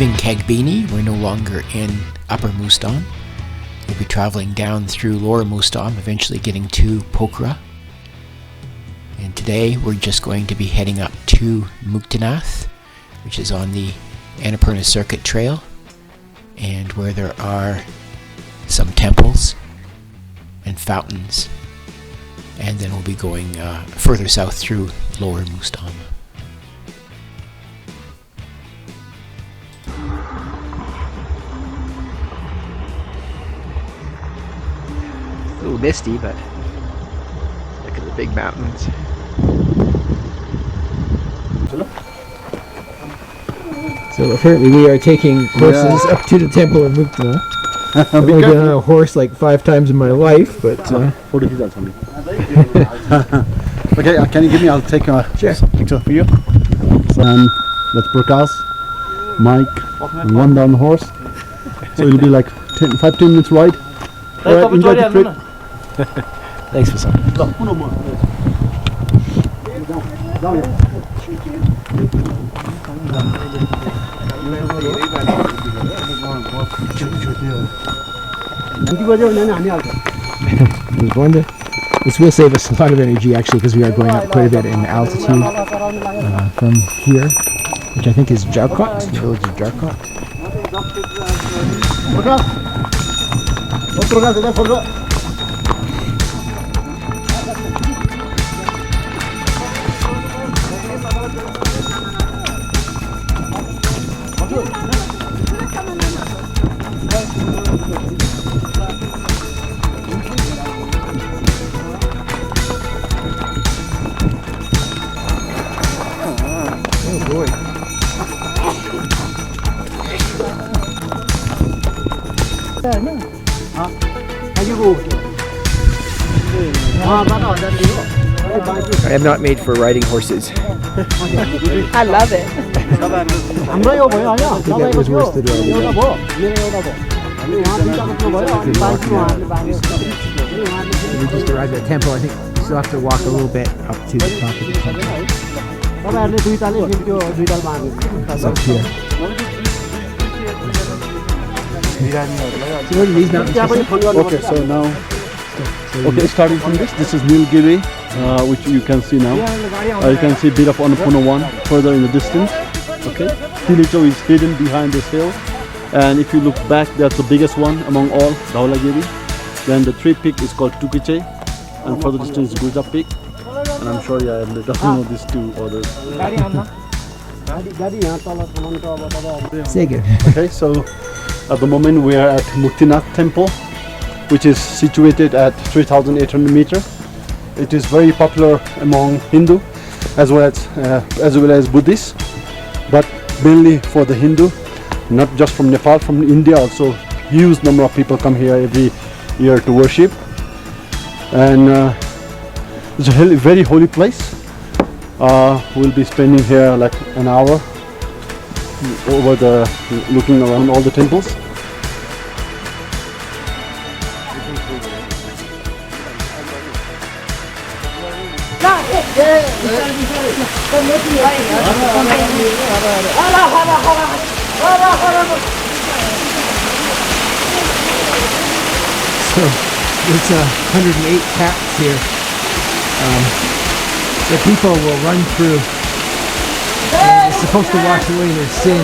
leaving Kagbini. We're no longer in Upper Mustam. We'll be traveling down through Lower Mustam, eventually getting to Pokhara. And today we're just going to be heading up to Muktinath, which is on the Annapurna Circuit Trail, and where there are some temples and fountains. And then we'll be going further south through Lower Mustam. It's a little misty, but look at the big mountains. So apparently we are taking horses up to the temple of Muktinath. I've only been on a horse like 5 times in my life, but... Okay, can you give me, I'll take a picture for you. And that's Prakash, Mike, and one down the horse. So it'll be like 5-10 minutes ride. Alright, enjoy the trip. Thanks for some. This will save us a lot of energy actually, because we are going up quite a bit in altitude from here, which I think is Jarkot, the village of Jarkot. I am not made for riding horses. I love it. I think that was worse than we just arrived at the temple. I think we still have to walk a little bit up to the top of the temple. It's up here. So what are these mountains? Okay, so now, starting from this is Nilgiri, which you can see now. You can see a bit of Annapurna 1 further in the distance. Okay, Tilicho is hidden behind this hill, and if you look back, that's the biggest one among all, Dhaulagiri. Then the tree peak is called Tukiche, and further distance is Gurja Peak. And I'm sure I doesn't know these two others. Say good. Okay, so at the moment we are at Muktinath Temple, which is situated at 3,800 meters. It is very popular among Hindu as well as Buddhists, but mainly for the Hindu, not just from Nepal, from India also. Huge number of people come here every year to worship, and it's a very holy place. We'll be spending here like an hour looking around all the temples. So it's 108 taps here. The people will run through, and it's supposed to wash away their sin,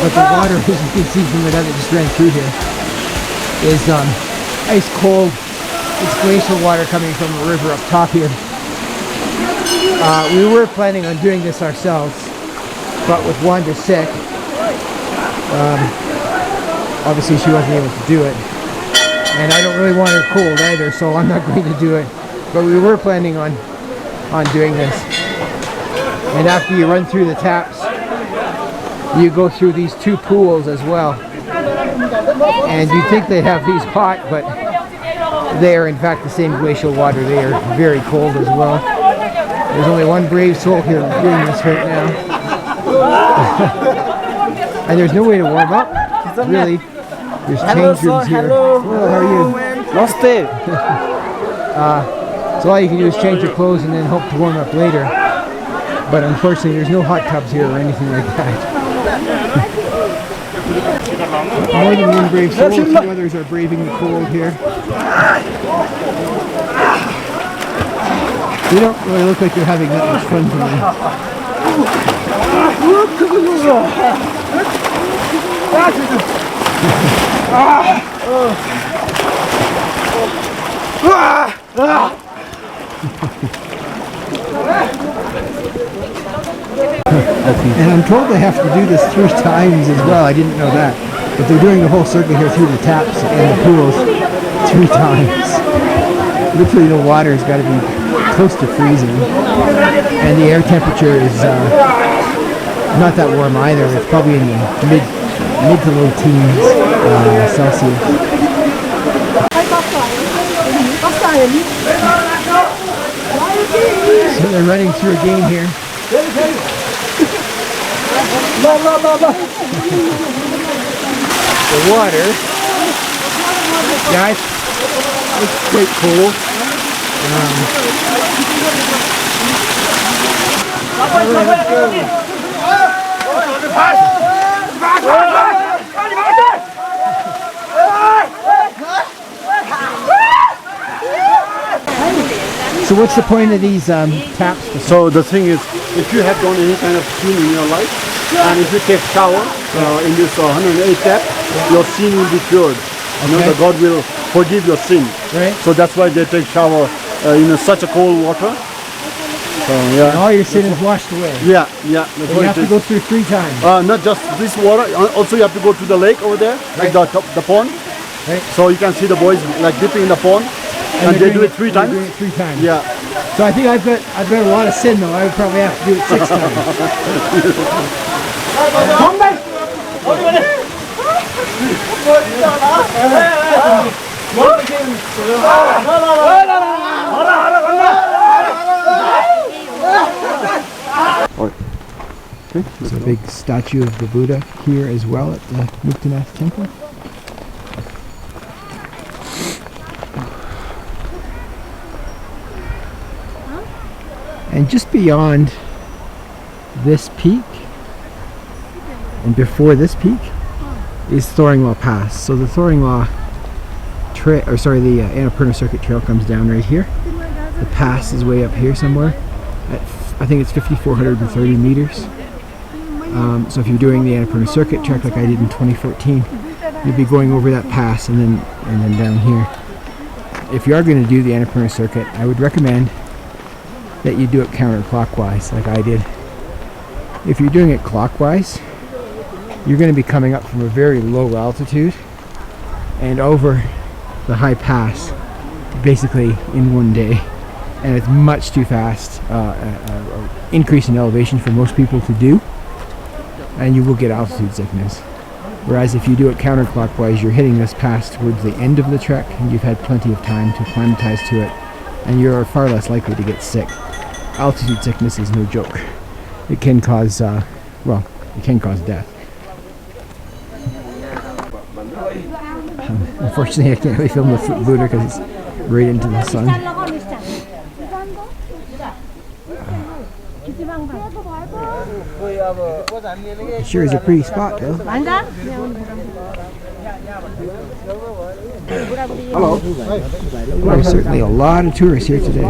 but the water, as you can see from the guy that just ran through here, is ice cold. It's glacial water coming from a river up top here. We were planning on doing this ourselves, but with Wanda sick, obviously she wasn't able to do it, and I don't really want her cold either, so I'm not going to do it. But we were planning on doing this. And after you run through the taps, you go through these 2 pools as well. And you'd think they'd have these hot, but they are in fact the same glacial water. They are very cold as well. There's only one brave soul here doing this right now. And there's no way to warm up, really. There's change rooms here. Hello, how are you? Namaste. So all you can do is change your clothes and then hope to warm up later. But unfortunately, there's no hot tubs here or anything like that. More than one brave soul, a few others are braving the cold here. You don't really look like you're having that much fun tonight. And I'm told they have to do this 3 times as well. I didn't know that. But they're doing the whole circuit here through the taps and the pools 3 times. Literally the water's got to be close to freezing. And the air temperature is not that warm either. It's probably in the mid to low teens Celsius. So they're running through a game here. The water, guys, it's quite cool. So what's the point of these taps? So the thing is, if you have done any kind of sin in your life, and if you take shower in this 108 tap, your sin will be cured. You know, that God will forgive your sin. Right. So that's why they take shower in such a cold water. So yeah. And all your sin is washed away. Yeah, yeah. That's You have to go through 3 times. not just this water. Also, you have to go to the lake over there, like the pond. Right. So you can see the boys like dipping in the pond, and they do it 3 times. Doing it 3 times. Yeah. So I think I've got a lot of sin though. I would probably have to do it 6 times. There's a big statue of the Buddha here as well at the Muktinath Temple. And just beyond this peak, and before this peak, is Thoringlaw Pass. So the Thoringlaw trail, the Annapurna Circuit Trail comes down right here. The pass is way up here somewhere. I think it's 5,430 meters. So if you're doing the Annapurna Circuit trek like I did in 2014, you'd be going over that pass and then down here. If you are going to do the Annapurna Circuit, I would recommend that you do it counterclockwise like I did. If you're doing it clockwise, you're going to be coming up from a very low altitude and over the high pass basically in one day, and it's much too fast increase in elevation for most people to do, and you will get altitude sickness. Whereas if you do it counterclockwise, you're hitting this pass towards the end of the trek and you've had plenty of time to acclimatize to it, and you're far less likely to get sick. Altitude sickness is no joke. It can cause, it can cause death. Unfortunately, I can't really film the Buddha because it's right into the sun. It sure is a pretty spot, though. Hello. There's certainly a lot of tourists here today.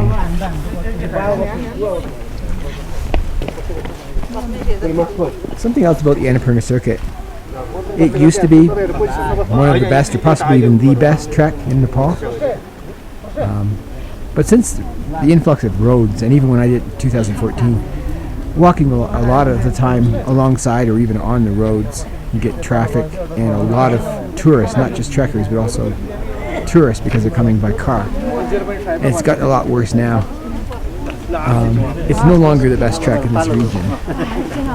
Something else about the Annapurna Circuit. It used to be one of the best, or possibly even the best trek in Nepal. But since the influx of roads, and even when I did it in 2014, walking a lot of the time alongside or even on the roads, you get traffic and a lot of tourists, not just trekkers, but also tourists because they're coming by car. And it's gotten a lot worse now. It's no longer the best trek in this region.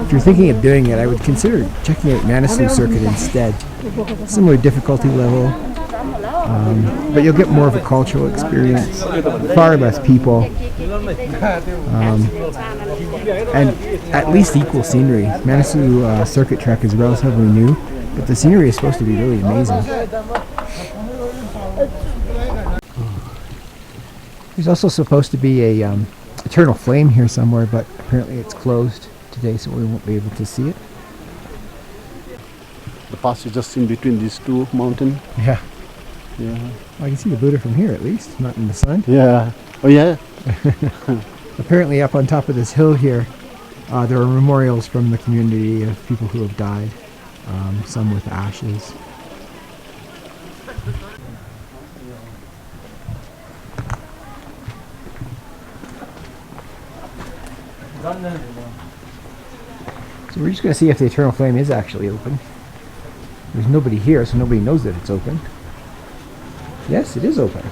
If you're thinking of doing it, I would consider checking out Manaslu Circuit instead. Similar difficulty level, but you'll get more of a cultural experience, far less people, and at least equal scenery. Manaslu Circuit trek is relatively new, but the scenery is supposed to be really amazing. There's also supposed to be a eternal flame here somewhere, but apparently it's closed today, so we won't be able to see it. The pass is just in between these two mountains. Yeah. Yeah. Well, I can see the Buddha from here at least, not in the sun. Yeah. Oh yeah. Apparently up on top of this hill here, there are memorials from the community of people who have died, some with ashes. So we're just going to see if the eternal flame is actually open. There's nobody here, so nobody knows that it's open. Yes, it is open.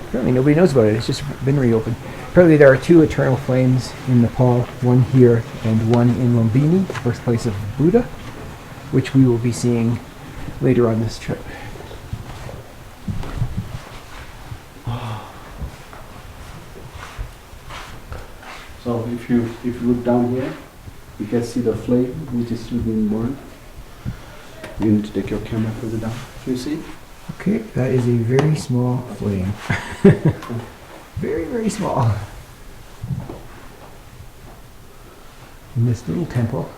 Apparently nobody knows about it. It's just been reopened. Apparently there are 2 eternal flames in Nepal, one here and one in Lumbini, birthplace of Buddha, which we will be seeing later on this trip. So if you look down here, you can see the flame which is still being burned. You need to take your camera further down. Can you see? Okay, that is a very small flame. Very, very small. In this little temple,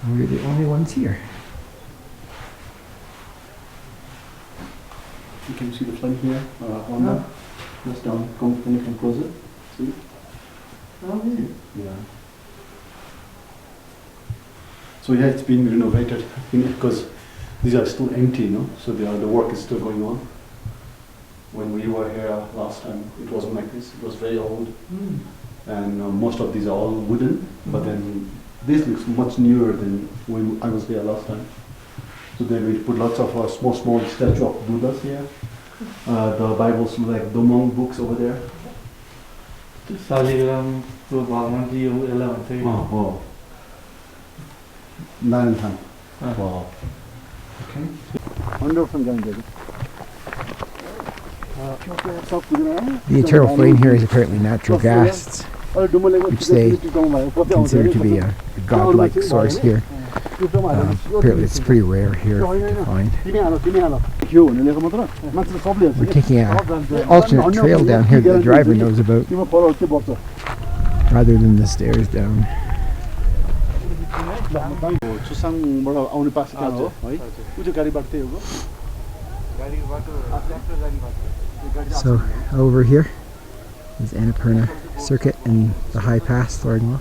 and we're the only ones here. You can see the flame here on that. Just down. Can you come closer? See? Oh, really? Yeah. So yeah, it's been renovated because these are still empty, so the work is still going on. When we were here last time, it wasn't like this. It was very old, and most of these are all wooden. But then this looks much newer than when I was here last time. So then we put lots of small statue of Buddhas here. The Bibles, like Domong books over there. Oh. Narantan. Wow. Okay. Wonderful. The eternal flame here is apparently natural gas, which they consider to be a godlike source here. Apparently it's pretty rare here to find. We're taking an alternate trail down here that the driver knows about, rather than the stairs down. 추상बाट आउने पास त्यहाँ हो है उ चाहिँ गाडी बाटो त्यही हो So over here is Annapurna Circuit and the high pass Lordmo.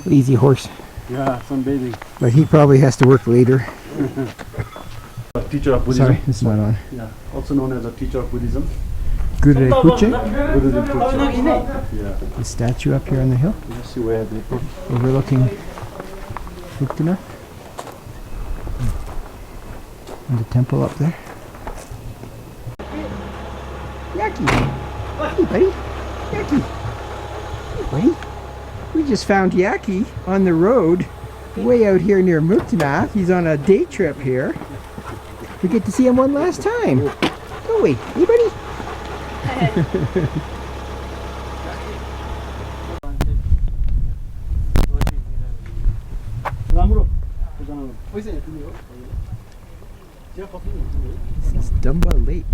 Easy horse. Yeah, sunbathing. But he probably has to work later. A teacher of Buddhism. Sorry, it's not on. Yeah, also known as a teacher of Buddhism. Guru Puche. Yeah. The statue up here on the hill. Let's see where they put. Overlooking Muktinath. And the temple up there. Yaki! Hey buddy! Yaki! Hey buddy! We just found Yaki on the road way out here near Muktinath. He's on a day trip here. We get to see him one last time. Don't we? Hey buddy! This is Dumba Lake.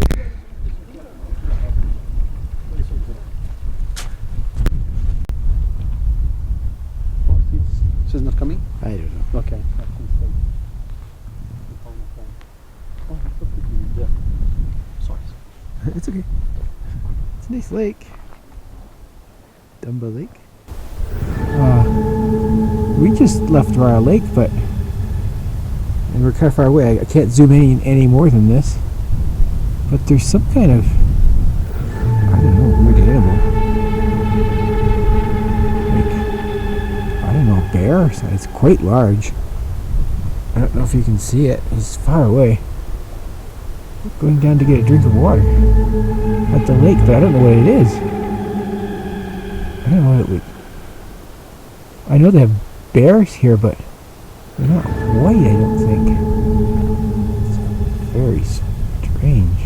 She's not coming? I don't know. Okay. Sorry. It's okay. It's a nice lake. Dumba Lake. We just left Royal Lake, and we're kind of far away. I can't zoom in any more than this. But there's some kind of, I don't know, weird animal. Like, I don't know, a bear? It's quite large. I don't know if you can see it. It's far away. Going down to get a drink of water at the lake, but I don't know what it is. I don't know what it would. I know they have bears here, but they're not white, I don't think. It's very strange.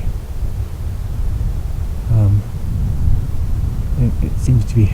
It seems to be